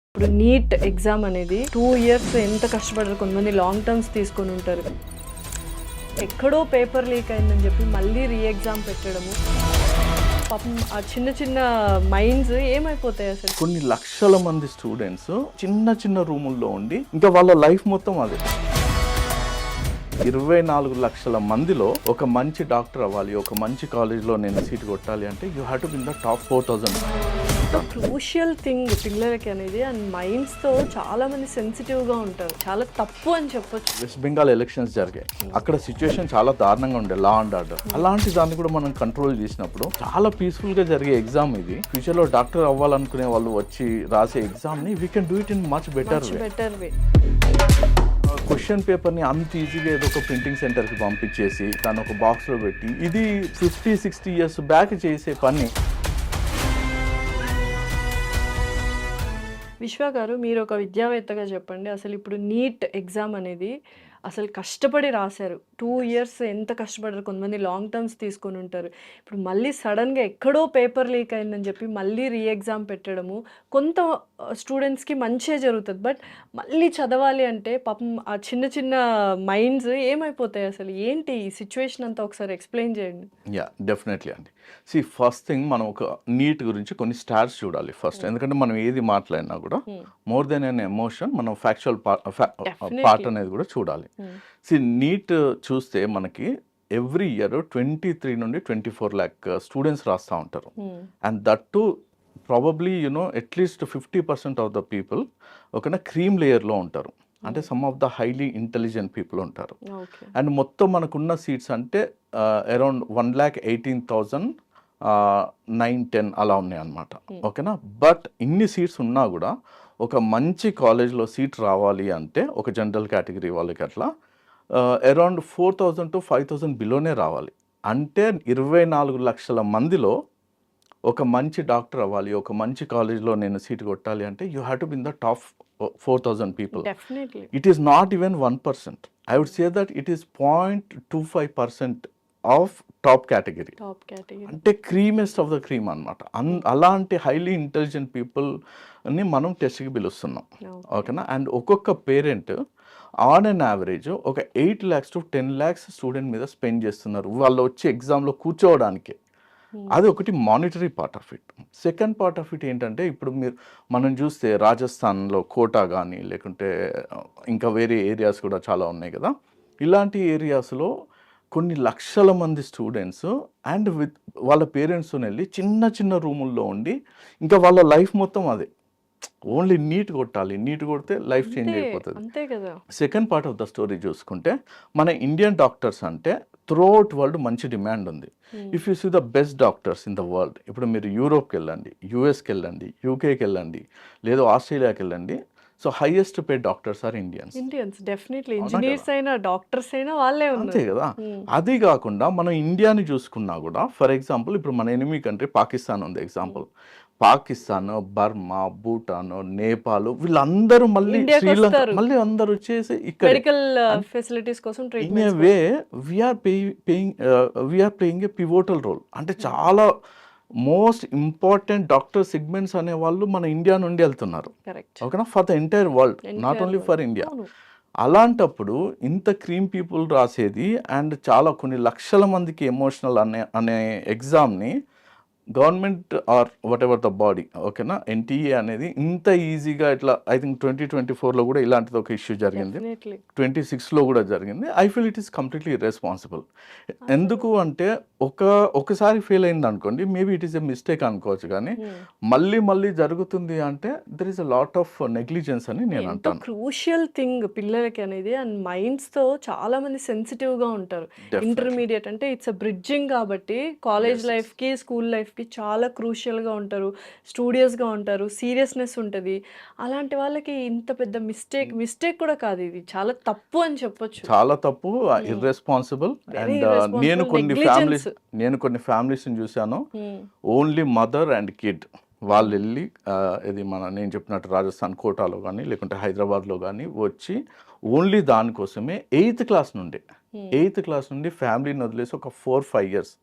ఇప్పుడు NEET exam అనేది 2 years ఎంత కష్టపడారు, కొంతమంది లాంగ్ టర్మ్స్ తీసుకొని ఉంటారు. ఎక్కడో పేపర్ లీక్ అయిందని చెప్పి మళ్ళీ రీ ఎగ్జామ్ పెట్టడము, పాపం ఆ చిన్న చిన్న మైండ్స్ ఏమైపోతాయి అసలు. కొన్ని లక్షల మంది స్టూడెంట్స్ చిన్న చిన్న రూముల్లో ఉండి ఇంకా వాళ్ళ లైఫ్ మొత్తం అదే. 24 లక్షల మందిలో ఒక మంచి డాక్టర్ అవ్వాలి, ఒక మంచి కాలేజ్లో నేను సీట్ కొట్టాలి అంటే you have to be in the top 4000. Crucial thing పిల్లలకి అనేది, అండ్ మైండ్స్తో చాలా మంది సెన్సిటివ్గా ఉంటారు. చాలా తప్పు అని చెప్పొచ్చు. వెస్ట్ బెంగాల్ ఎలక్షన్స్ జరిగాయి, అక్కడ సిచ్యువేషన్ చాలా దారుణంగా ఉండే, లా అండ్ ఆర్డర్. అలాంటి దాన్ని కూడా మనం కంట్రోల్ చేసినప్పుడు చాలా పీస్ఫుల్గా జరిగే ఎగ్జామ్ ఇది. ఫ్యూచర్లో డాక్టర్ అవ్వాలనుకునే వాళ్ళు వచ్చి రాసే ఎగ్జామ్ని we can do it in much better way. Question పేపర్ని అంత ఈజీగా ఏదో ఒక ప్రింటింగ్ సెంటర్కి పంపించేసి దాన్ని ఒక బాక్స్లో పెట్టి, ఇది 50-60 ఇయర్స్ బ్యాక్ చేసే పని. విశ్వ గారు, మీరు ఒక విద్యావేత్తగా చెప్పండి, అసలు ఇప్పుడు నీట్ ఎగ్జామ్ అనేది అసలు కష్టపడి రాశారు. 2 ఇయర్స్ ఎంత కష్టపడారు, కొంతమంది లాంగ్ టర్మ్స్ తీసుకొని ఉంటారు. ఇప్పుడు మళ్ళీ సడన్గా ఎక్కడో పేపర్ లీక్ అయిందని చెప్పి మళ్ళీ రీ ఎగ్జామ్ పెట్టడము, కొంత స్టూడెంట్స్కి మంచిగా జరుగుతుంది. బట్ మళ్ళీ చదవాలి అంటే పాపం ఆ చిన్న చిన్న మైండ్స్ ఏమైపోతాయి అసలు. ఏంటి ఈ సిచ్యువేషన్ అంతా ఒకసారి ఎక్స్ప్లెయిన్ చేయండి. యా, డెఫినెట్లీ అండి. ఫస్ట్ థింగ్ మనం ఒక నీట్ గురించి కొన్ని స్టాట్స్ చూడాలి ఫస్ట్. ఎందుకంటే మనం ఏది మాట్లాడినా కూడా మోర్ దెన్ అన్ ఎమోషన్, మనం ఫ్యాక్చువల్ పార్ట్ అనేది కూడా చూడాలి. నీట్ చూస్తే మనకి ఎవ్రీ ఇయర్ 23 నుండి 24 lakh స్టూడెంట్స్ రాస్తూ ఉంటారు. And that to probably at least 50% of the people ఒక క్రీమ్ లేయర్లో ఉంటారు. అంటే some of the highly intelligent people ఉంటారు. అండ్ మొత్తం మనకున్న సీట్స్ అంటే అరౌండ్ 1,18,000 9-10 అలా ఉన్నాయి అన్నమాట. ఓకేనా. బట్ ఇన్ని సీట్స్ ఉన్నా కూడా ఒక మంచి కాలేజ్లో సీట్ రావాలి అంటే ఒక జనరల్ కేటగిరీ వాళ్ళకి అట్లా అరౌండ్ 4,000 to 5,000 బిలోనే రావాలి. అంటే 24 లక్షల మందిలో ఒక మంచి డాక్టర్ అవ్వాలి, ఒక మంచి కాలేజ్లో నేను సీట్ కొట్టాలి అంటే you have to be in the top 4,000 people. It is not even 1%. I would say that it is 0.25% of top category. అంటే క్రీమెస్ట్ ఆఫ్ ద క్రీమ్ అనమాట. అలాంటి హైలీ ఇంటెలిజెంట్ పీపుల్ని మనం టెస్ట్కి పిలుస్తున్నాం. ఓకేనా. అండ్ ఒక్కొక్క పేరెంట్ ఆన్ అన్ యావరేజ్ ఒక 8 lakhs to 10 lakhs స్టూడెంట్ మీద స్పెండ్ చేస్తున్నారు వాళ్ళు వచ్చి ఎగ్జామ్లో కూర్చోవడానికి. అది ఒకటి monetary part of it. Second part of it ఏంటంటే, ఇప్పుడు మనం చూస్తే రాజస్థాన్లో కోటా కానీ లేకుంటే ఇంకా వేరే ఏరియాస్ కూడా చాలా ఉన్నాయి కదా. ఇలాంటి ఏరియాస్లో కొన్ని లక్షల మంది స్టూడెంట్స్ అండ్ విత్ వాళ్ళ పేరెంట్స్తో వెళ్ళి చిన్న చిన్న రూముల్లో ఉండి ఇంకా వాళ్ళ లైఫ్ మొత్తం అదే. ఓన్లీ నీట్ కొట్టాలి, నీట్ కొడితే లైఫ్ చేంజ్ అయిపోతుంది. Second part of the story చూసుకుంటే, మన ఇండియన్ డాక్టర్స్ అంటే త్రూఅవుట్ వరల్డ్ మంచి డిమాండ్ ఉంది. If you see the best doctors in the world, ఇప్పుడు మీరు యూరోప్కి వెళ్ళండి, యూఎస్కి వెళ్ళండి, యూకేకి వెళ్ళండి, లేదా ఆస్ట్రేలియాకి వెళ్ళండి. So highest pay doctors are Indians. Definitely engineers అయినా డాక్టర్స్ అయినా వాళ్ళే ఉన్నారు. అంతే కదా. అది కాకుండా మనం ఇండియాని చూసుకున్నా కూడా, ఫర్ ఎగ్జాంపుల్ ఇప్పుడు మన ఎనిమీ కంట్రీ పాకిస్తాన్ ఉంది ఎగ్జాంపుల్. పాకిస్తాన్, బర్మా, భూటాన్, నేపాల్ వీళ్ళందరూ మళ్ళీ శ్రీలంక మళ్ళీ అందరూ వచ్చేసి ఇక్కడ మెడికల్ ఫెసిలిటీస్ కోసం in a way we're playing a pivotal role. అంటే చాలా మోస్ట్ ఇంపార్టెంట్ డాక్టర్ సెగ్మెంట్స్ అనే వాళ్ళు మన ఇండియా నుండి వెళ్తున్నారు. ఓకేనా. For the entire world, not only for India. అలాంటప్పుడు ఇంత క్రీమ్ పీపుల్ రాసేది అండ్ చాలా కొన్ని లక్షల మందికి ఎమోషనల్ అనే ఎగ్జామ్ని government or whatever the body బాడీ, ఓకేనా, ఎన్టీఏ అనేది ఇంత ఈజీగా ఇట్లా ఐ థింక్ 2024లో కూడా ఇలాంటిది ఒక ఇష్యూ జరిగింది, 26లో కూడా జరిగింది. I feel it is completely irresponsible. ఎందుకు అంటే ఒకసారి ఫెయిల్ అయింది అనుకోండి, maybe it is a mistake అనుకోవచ్చు, కానీ మళ్ళీ జరుగుతుంది అంటే there is a lot of negligence అని నేను అంటాను. క్రూషియల్ థింగ్ పిల్లలకి అనేది, అండ్ మైండ్స్తో చాలా మంది సెన్సిటివ్గా ఉంటారు. ఇంటర్మీడియట్ అంటే ఇట్స్ అ బ్రిడ్జింగ్ కాబట్టి కాలేజ్ లైఫ్కి స్కూల్ లైఫ్ చాలా క్రూషియల్గా ఉంటారు, స్టూడియస్గా ఉంటారు, సీరియస్నెస్ ఉంటుంది. అలాంటి వాళ్ళకి ఇంత పెద్ద మిస్టేక్ కూడా కాదు, ఇది చాలా తప్పు అని చెప్పొచ్చు. చాలా తప్పు, ఇర్రెస్పాన్సిబుల్. అండ్ నేను కొన్ని ఫ్యామిలీస్ని చూశాను, ఓన్లీ మదర్ అండ్ కిడ్ వాళ్ళు వెళ్ళి ఇది నేను చెప్పినట్టు రాజస్థాన్ కోటాలో కానీ లేకుంటే హైదరాబాద్లో కానీ వచ్చి ఓన్లీ దానికోసమే 8th క్లాస్ నుండి ఎయిత్ క్లాస్ నుండి ఫ్యామిలీని వదిలేసి ఒక 4-5 ఇయర్స్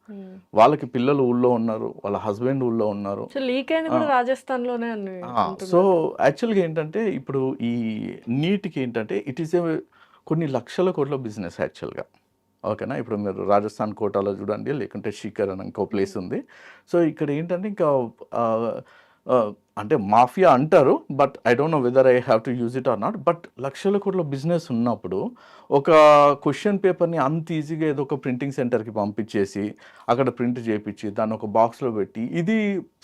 వాళ్ళకి పిల్లలు ఊళ్ళో ఉన్నారు, వాళ్ళ హస్బెండ్ ఊళ్ళో ఉన్నారు. సో లీక్ అయింది కూడా రాజస్థాన్లోనే అని సో యాక్చువల్గా ఏంటంటే ఇప్పుడు ఈ నీట్కి ఏంటంటే ఇట్ ఈస్ ఏ కొన్ని లక్షల కోట్ల బిజినెస్ యాక్చువల్గా. ఓకేనా, ఇప్పుడు మీరు రాజస్థాన్ కోటాలో చూడండి, లేకుంటే షీకర్ అని ఇంకో ప్లేస్ ఉంది. సో ఇక్కడ ఏంటంటే ఇంకా ఆ, ఆ, అంటే మాఫియా అంటారు, but I don't know whether I have to use it or not. But లక్షల కోట్ల బిజినెస్ ఉన్నప్పుడు ఒక క్వశ్చన్ పేపర్ని అంత ఈజీగా ఏదో ఒక ప్రింటింగ్ సెంటర్కి పంపించేసి అక్కడ ప్రింట్ చేయించి దాన్ని ఒక బాక్స్లో పెట్టి, ఇది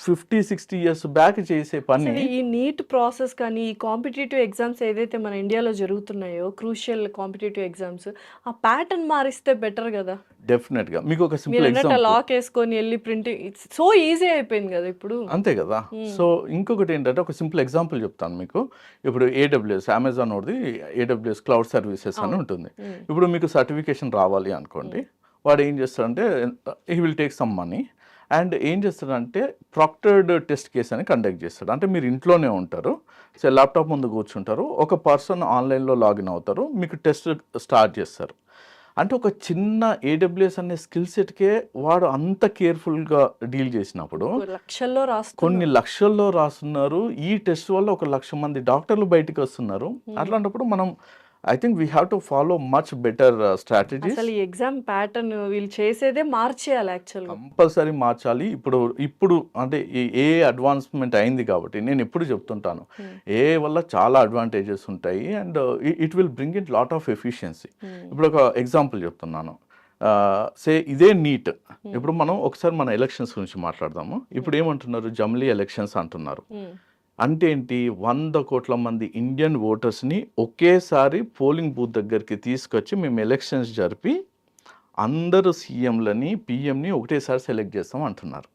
50-60 ఇయర్స్ బ్యాక్ చేసే పని. అసలు ఈ నీట్ ప్రాసెస్ కానీ ఈ కాంపిటేటివ్ ఎగ్జామ్స్ ఏదైతే మన ఇండియాలో జరుగుతున్నాయో క్రూషియల్ కాంపిటేటివ్ ఎగ్జామ్స్, ఆ ప్యాటర్న్ మారిస్తే బెటర్ కదా. డెఫినెట్గా మీకు ఒక సింపుల్ మీరు అన్నట్టు ఎగ్జాంపుల్. లాక్ వేసుకొని వెళ్ళి ప్రింటింగ్ సో ఈజీ అయిపోయింది కదా ఇప్పుడు. అంతే కదా. సో ఇంకొకటి ఏంటంటే ఒక సింపుల్ ఎగ్జాంపుల్ చెప్తాను మీకు. ఇప్పుడు ఏడబ్ల్యూఎస్, అమెజాన్ ఒకటి ఏడబ్ల్యూఎస్ క్లౌడ్ సర్వీసెస్ అని ఉంటుంది. ఇప్పుడు మీకు సర్టిఫికేషన్ రావాలి అనుకోండి, వాడు ఏం చేస్తాడంటే he will take some money and ఏం చేస్తాడంటే ప్రాక్టర్డ్ టెస్ట్ కేస్ అని కండక్ట్ చేస్తాడు. అంటే మీరు ఇంట్లోనే ఉంటారు, సో ల్యాప్టాప్ ముందు కూర్చుంటారు, ఒక పర్సన్ ఆన్లైన్లో లాగిన్ అవుతారు, మీకు టెస్ట్ స్టార్ట్ చేస్తారు. అంటే ఒక చిన్న ఏడబ్ల్యూఎస్ అనే స్కిల్ సెట్కే వాడు అంత కేర్ఫుల్గా డీల్ చేసినప్పుడు లక్షల్లో కొన్ని లక్షల్లో రాస్తున్నారు. ఈ టెస్ట్ వల్ల 1,00,000 మంది డాక్టర్లు బయటికి వస్తున్నారు. అట్లాంటప్పుడు మనం I think we have to follow much better strategies. అసలు ఈ ఎగ్జామ్ ప్యాటర్న్ వీళ్ళు చేసేదే మార్చేయాలి యాక్చువల్గా. కంపల్సరీ మార్చాలి. ఇప్పుడు అంటే ఏ అడ్వాన్స్మెంట్ అయింది కాబట్టి నేను ఎప్పుడు చెప్తుంటాను, ఏ వల్ల చాలా అడ్వాంటేజెస్ ఉంటాయి and it will bring in lot of efficiency. ఇప్పుడు ఒక ఎగ్జాంపుల్ చెప్తున్నాను. సే ఇదే నీట్. ఇప్పుడు మనం ఒకసారి మన ఎలక్షన్స్ గురించి మాట్లాడదాము. ఇప్పుడు ఏమంటున్నారు, జమ్లీ ఎలక్షన్స్ అంటున్నారు. అంటే ఏంటి, 100 కోట్ల మంది ఇండియన్ ఓటర్స్ని ఒకేసారి పోలింగ్ బూత్ దగ్గరికి తీసుకొచ్చి మేము ఎలక్షన్స్ జరిపి అందరూ సీఎంలని పిఎంని ఒకటేసారి సెలెక్ట్ చేస్తాం అంటున్నారు.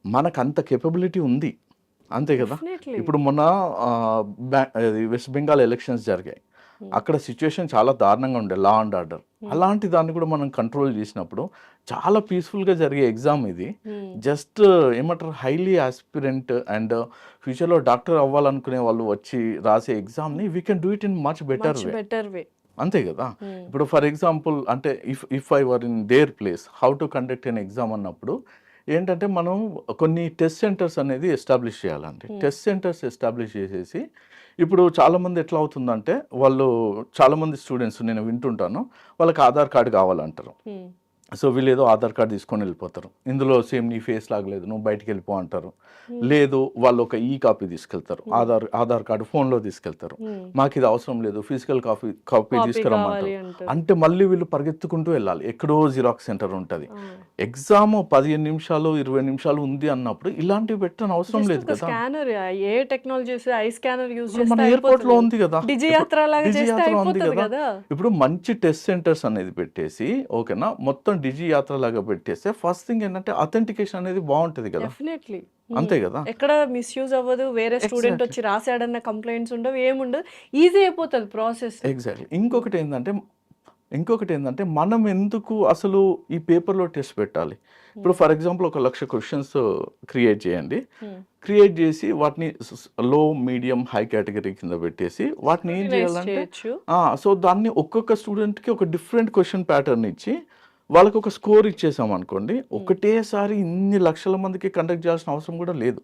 మనకు అంత కేపబిలిటీ ఉంది, అంతే కదా. ఇప్పుడు మొన్న వెస్ట్ బెంగాల్ ఎలక్షన్స్ జరిగాయి. అక్కడ సిచ్యువేషన్ చాలా దారుణంగా ఉండే, లా అండ్ ఆర్డర్. అలాంటి దాన్ని కూడా మనం కంట్రోల్ చేసినప్పుడు చాలా పీస్ఫుల్గా జరిగే ఎగ్జామ్ ఇది. జస్ట్ ఏమంటారు, హైలీ ఆస్పిరెంట్ అండ్ ఫ్యూచర్లో డాక్టర్ అవ్వాలనుకునే వాళ్ళు వచ్చి రాసే ఎగ్జామ్ని we can do it in much better way. అంతే కదా. ఇప్పుడు ఫర్ ఎగ్జాంపుల్ అంటే if I were in their place, how to conduct an exam అన్నప్పుడు ఏంటంటే మనం కొన్ని టెస్ట్ సెంటర్స్ అనేది ఎస్టాబ్లిష్ చేయాలండి. టెస్ట్ సెంటర్స్ ఎస్టాబ్లిష్ చేసేసి ఇప్పుడు చాలామంది ఎట్లా అవుతుందంటే వాళ్ళు చాలామంది స్టూడెంట్స్ నేను వింటుంటాను, వాళ్ళకి ఆధార్ కార్డు కావాలంటారు. సో వీళ్ళు ఏదో ఆధార్ కార్డు తీసుకొని వెళ్ళిపోతారు, ఇందులో సేమ్ నీ ఫేస్ లాగలేదు నువ్వు బయటికి వెళ్ళిపో అంటారు. లేదు వాళ్ళు ఒక ఈ కాపీ తీసుకెళ్తారు, ఆధార్ కార్డు ఫోన్లో తీసుకెళ్తారు. మాకు ఇది అవసరం లేదు, ఫిజికల్ కాపీ తీసుకురమ్మంటారు. అంటే మళ్ళీ వీళ్ళు పరిగెత్తుకుంటూ వెళ్ళాలి, ఎక్కడో జిరాక్స్ సెంటర్ ఉంటుంది. ఎగ్జామ్ 15 నిమిషాలు 20 నిమిషాలు ఉంది అన్నప్పుడు ఇలాంటివి పెట్టని అవసరం లేదు కదా. Scanner A technology I scanner use మన ఎయిర్పోర్ట్ లో ఉంది కదా, డిజియాత్ర ఉంది కదా. ఇప్పుడు మంచి టెస్ట్ సెంటర్స్ అనేది పెట్టేసి ఓకేనా, మొత్తం డిజి యాత్ర లాగా పెట్టేస్తే ఫస్ట్ థింగ్ ఏంటంటే అథెంటికేషన్ అనేది బాగుంటది కదా. డెఫినెట్లీ అంతే కదా, ఎక్కడ మిస్యూజ్ అవ్వదు, వేరే స్టూడెంట్ వచ్చి రాసాడన్న కంప్లైంట్స్ ఉండవు, ఏముండదు, ఈజీ అయిపోతుంది ప్రాసెస్. ఎగ్జాక్ట్లీ. ఇంకొకటి ఏంటంటే మనం ఎందుకు అసలు ఈ పేపర్లో టెస్ట్ పెట్టాలి. ఇప్పుడు ఫర్ ఎగ్జాంపుల్ 1,00,000 క్వశ్చన్స్ క్రియేట్ చేయండి, క్రియేట్ చేసి వాటిని లో మీడియం హై కేటగిరీ కింద పెట్టేసి వాటిని ఏం చేయాలంటే సో దాన్ని ఒక్కొక్క స్టూడెంట్కి ఒక డిఫరెంట్ క్వశ్చన్ ప్యాటర్న్ ఇచ్చి వాళ్ళకి ఒక స్కోర్ ఇచ్చేసాం అనుకోండి, ఒకటేసారి ఇన్ని లక్షల మందికి కండక్ట్ చేయాల్సిన అవసరం కూడా లేదు.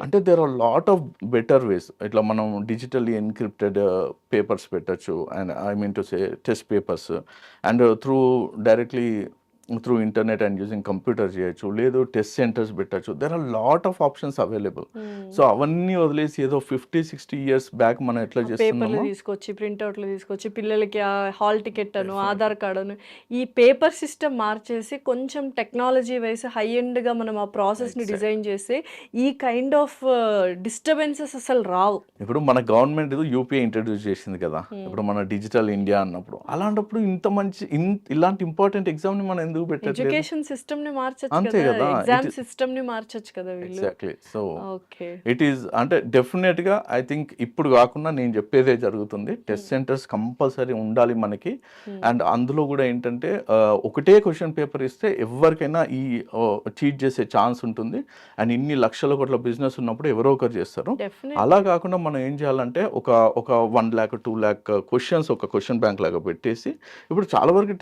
అంటే there are lot of better ways. ఇట్లా మనం డిజిటల్లీ ఎన్క్రిప్టెడ్ పేపర్స్ పెట్టచ్చు, and I mean to say test papers, and directly through internet and using computer చేయొచ్చు, లేదు టెస్ట్ సెంటర్స్ పెట్టచ్చు. There are lot of options available. So అవన్నీ వదిలేసి ఏదో 50-60 years back మనం ఎట్లా చేస్తున్నాము, తీసుకొచ్చి ప్రింట్అవుట్లు తీసుకొచ్చి పిల్లలకి హాల్ టికెట్ అను ఆధార్ కార్డు అను ఈ పేపర్ సిస్టమ్ మార్చేసి కొంచెం టెక్నాలజీ వైస్ హై ఎండ్గా మనం ఆ ప్రాసెస్ని డిజైన్ చేస్తే ఈ కైండ్ ఆఫ్ డిస్టర్బెన్సెస్ అసలు రావు. ఇప్పుడు మన గవర్నమెంట్ ఏదో యూపీఐ ఇంట్రడ్యూస్ చేసింది కదా, ఇప్పుడు మన డిజిటల్ ఇండియా అన్నప్పుడు, అలాంటప్పుడు ఇలాంటి ఇంపార్టెంట్ ఎగ్జామ్ని మనం ఎందుకు ఎందుకు పెట్టట్లేదు? ఎడ్యుకేషన్ సిస్టమ్‌ని మార్చొచ్చు అంతే కదా! కదా! ఎగ్జామ్ సిస్టమ్‌ని మార్చొచ్చు కదా వీళ్ళు. Exactly. So okay. It is అంటే డెఫినెట్గా ఐ థింక్ ఇప్పుడు కాకుండా నేను చెప్పేదే జరుగుతుంది. టెస్ట్ సెంటర్స్ కంపల్సరీ ఉండాలి మనకి. అండ్ అందులో కూడా ఏంటంటే ఒకటే క్వశ్చన్ పేపర్ ఇస్తే ఎవరికైనా ఈ చీట్ చేసే ఛాన్స్ ఉంటుంది. అండ్ ఇన్ని లక్షల కోట్ల బిజినెస్ ఉన్నప్పుడు ఎవరో ఒకరు చేస్తారు. డెఫినెట్. అలా కాకుండా మనం ఏం చేయాలంటే ఒక 1 lakh 2 lakh క్వశ్చన్స్ ఒక క్వశ్చన్ బ్యాంక్ లాగా పెట్టేసి ఇప్పుడు చాలా వరకు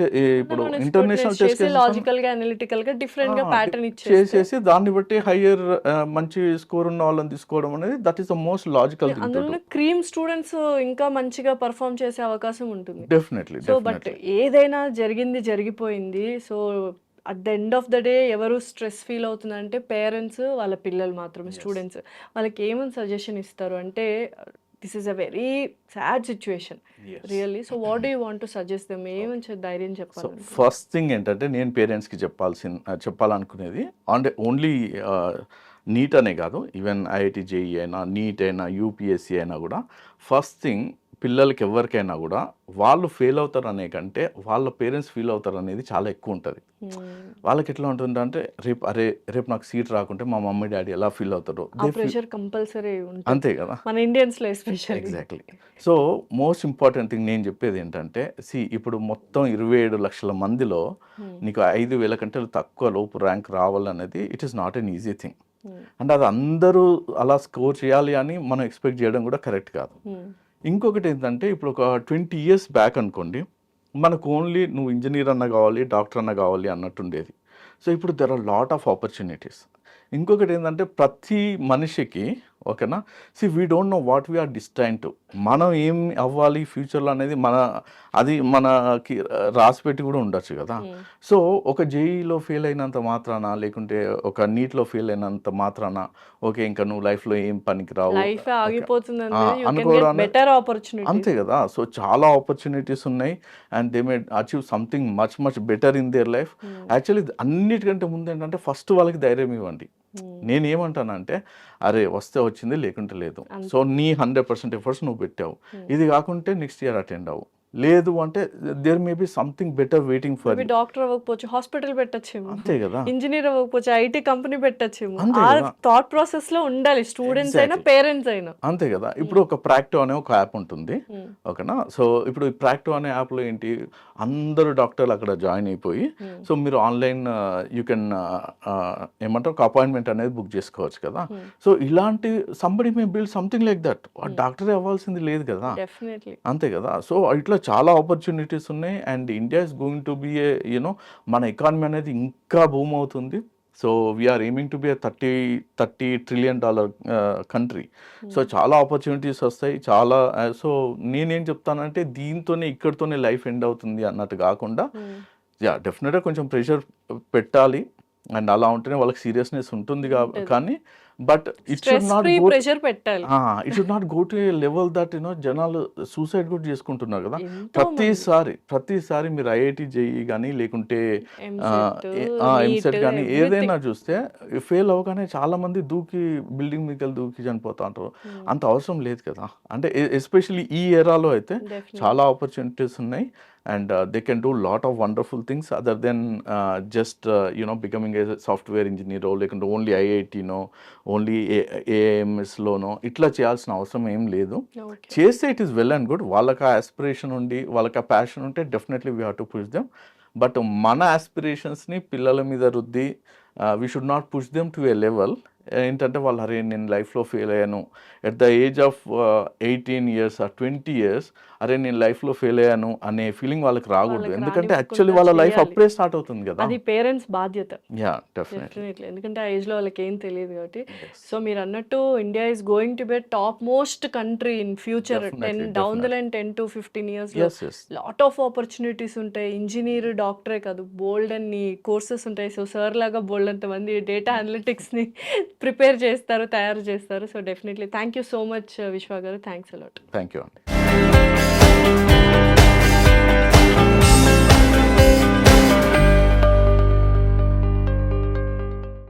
ఇప్పుడు ఇంటర్నేషనల్ టెస్ట్ కేసెస్ లాజికల్‌గా, అనలిటికల్‌గా డిఫరెంట్‌గా ప్యాటర్న్ ఇచ్చేస్తే చేసేసి దాన్ని బట్టి హయ్యర్ మంచి స్కోర్ ఉన్న వాళ్ళని తీసుకోవడం అనేది that is the most logical thing to do. అందులోనే క్రీమ్ స్టూడెంట్స్ ఇంకా మంచిగా పర్ఫార్మ్ చేసే అవకాశం ఉంటుంది. డెఫినెట్లీ సో బట్ ఏదైనా జరిగింది జరిగిపోయింది. So at the end of the day ఎవరు స్ట్రెస్ ఫీల్ అవుతుందంటే పేరెంట్స్, వాళ్ళ పిల్లలు మాత్రమే, స్టూడెంట్స్. వాళ్ళకి ఏమని సజెషన్ ఇస్తారు అంటే this is a very sad situation really. So what do you want to suggest them? ఏమని ధైర్యం సో చెప్పాలి? ఫస్ట్ థింగ్ ఏంటంటే నేను పేరెంట్స్కి చెప్పాలనుకునేది అంటే ఓన్లీ నీట్ అనే కాదు, ఈవెన్ ఐఐటి జేఈ అయినా, నీట్ అయినా, యూపీఎస్సీ అయినా కూడా ఫస్ట్ థింగ్ పిల్లలకి ఎవరికైనా కూడా వాళ్ళు ఫెయిల్ అవుతారు అనే కంటే వాళ్ళ పేరెంట్స్ ఫీల్ అవుతారు అనేది చాలా ఎక్కువ ఉంటుంది. వాళ్ళకి ఎట్లా ఉంటుందంటే రేపు నాకు సీట్ రాకుంటే మా మమ్మీ డాడీ ఎలా ఫీల్ అవుతారో ప్రెషర్ కంపల్సరీ ఉంటుంది అంతే కదా. మన ఇండియన్స్ లో especially. Exactly. So most important thing నేను చెప్పేది ఏంటంటే ఇప్పుడు మొత్తం 27 లక్షల మందిలో నీకు 5,000 కంటే తక్కువ లోపు ర్యాంక్ రావాలనేది it is not an easy thing. అంటే అది అందరూ అలా స్కోర్ చేయాలి అని మనం ఎక్స్పెక్ట్ చేయడం కూడా కరెక్ట్ కాదు. ఇంకొకటి ఏంటంటే ఇప్పుడు ఒక 20 years బ్యాక్ అనుకోండి, మనకు ఓన్లీ నువ్వు ఇంజనీర్ అన్న కావాలి, డాక్టర్ అన్న కావాలి అన్నట్టు ఉండేది. సో ఇప్పుడు there are lot of opportunities. ఇంకొకటి ఏంటంటే ప్రతి మనిషికి ఓకేనా, we don't know what we're destined to, మనం ఏం అవ్వాలి ఫ్యూచర్లో అనేది అది మనకి రాసిపెట్టి కూడా ఉండొచ్చు కదా. సో ఒక జేఈలో ఫెయిల్ అయినంత మాత్రాన, లేకుంటే ఒక నీట్లో ఫెయిల్ అయినంత మాత్రాన ఓకే ఇంకా నువ్వు లైఫ్లో ఏం పనికి రావు అనుకోవడానికి అంతే కదా. సో చాలా ఆపర్చునిటీస్ ఉన్నాయి and they may achieve something much much better in their life. Actually అన్నిటికంటే ముందు ఏంటంటే ఫస్ట్ వాళ్ళకి ధైర్యం ఇవ్వండి. నేనేమంటానంటే అరే వస్తే వచ్చింది, లేకుంటే లేదు. సో నీ 100% ఎఫర్ట్స్ నువ్వు పెట్టావు, ఇది కాకుంటే నెక్స్ట్ ఇయర్ అటెండ్ అవ్వు. లేదు అంటే there may be something better waiting for. Doctor అవ్వకపోవచ్చు, హాస్పిటల్ పెట్టచ్చేమో. అంతే కదా. ఇంజనీర్ అవ్వకపోవచ్చు, ఐటీ కంపెనీ పెట్టచ్చేమో. ఆ థాట్ ప్రాసెస్ లో ఉండాలి స్టూడెంట్స్ అయినా పేరెంట్స్ అయినా. అంతే కదా. ఇప్పుడు ఒక ప్రాక్టో అనే ఒక యాప్ ఉంటుంది ఓకేనా. సో ఇప్పుడు ఈ ప్రాక్టో అనే యాప్లో ఏంటి, అందరూ డాక్టర్లు అక్కడ జాయిన్ అయిపోయి సో మీరు ఆన్లైన్ యూ కెన్ ఏమంటారు ఒక అపాయింట్మెంట్ అనేది బుక్ చేసుకోవచ్చు కదా. సో ఇలాంటి somebody May build something like that. డాక్టరే అవ్వాల్సింది లేదు కదా. అంతే కదా. సో ఇట్లా చాలా ఆపర్చునిటీస్ ఉన్నాయి and India is going to be a you know మన ఎకానమీ అనేది ఇంకా బూమ్ అవుతుంది. So we're aiming to be $30 trillion country. So చాలా ఆపర్చునిటీస్ వస్తాయి చాలా. సో నేనేం చెప్తానంటే దీంతోనే ఇక్కడితోనే లైఫ్ ఎండ్ అవుతుంది అన్నట్టు కాకుండా డెఫినెట్గా కొంచెం ప్రెషర్ పెట్టాలి అండ్ అలా ఉంటేనే వాళ్ళకి సీరియస్నెస్ ఉంటుంది కానీ but it should not go to A level that జనాలు సూసైడ్ కూడా చేసుకుంటున్నారు కదా. ప్రతిసారి మీరు ఐఐటి జేఈ కానీ లేకుంటే ఎంసెట్ కానీ ఏదైనా చూస్తే ఫెయిల్ అవ్వగానే చాలా మంది బిల్డింగ్ మీద దూకి చనిపోతా ఉంటారు. అంత అవసరం లేదు కదా. అంటే ఎస్పెషల్లీ ఈ ఎరాలో అయితే చాలా ఆపర్చునిటీస్ ఉన్నాయి and they can do lot of wonderful things other than just becoming a software engineer or like only IIT only AIMS లోనో ఇట్లా చేయాల్సిన అవసరం ఏం లేదు. చేస్తే it is well and good. వాళ్ళకి ఆ ఆస్పిరేషన్ ఉండి వాళ్ళకి ఆ ప్యాషన్ ఉంటే definitely we have to push them. But మన ఆస్పిరేషన్స్ని పిల్లల మీద రుద్ది we should not push them to A level ఏంటంటే వాళ్ళు అరే నేను లైఫ్లో ఫెయిల్ అయ్యాను at the age of 18 years or 20 years అరే నేను లైఫ్లో ఫెయిల్ అయ్యాను అనే ఫీలింగ్ వాళ్ళకి రాకూడదు. ఎందుకంటే యాక్చువల్లీ వాళ్ళ లైఫ్ అప్పుడే స్టార్ట్ అవుతుంది కదా. అది పేరెంట్స్ బాధ్యత. డెఫినెట్లీ. ఎందుకంటే ఆ ఏజ్లో వాళ్ళకి ఏం తెలియదు కాబట్టి. సో మీరు అన్నట్టు India is going to B top most country in future. Down the line 10 to 15 years lot of opportunities ఉంటాయి. ఇంజనీర్ డాక్టరే కాదు బోల్డ్ అన్ని కోర్సెస్ ఉంటాయి. సో సార్ లాగా బోల్డ్ అంతమంది డేటా అనలిటిక్స్ని ప్రిపేర్ చేస్తారు, తయారు చేస్తారు. So definitely thank you so much విశ్వ గారు. Thanks a lot. థ్యాంక్ యూ అండి.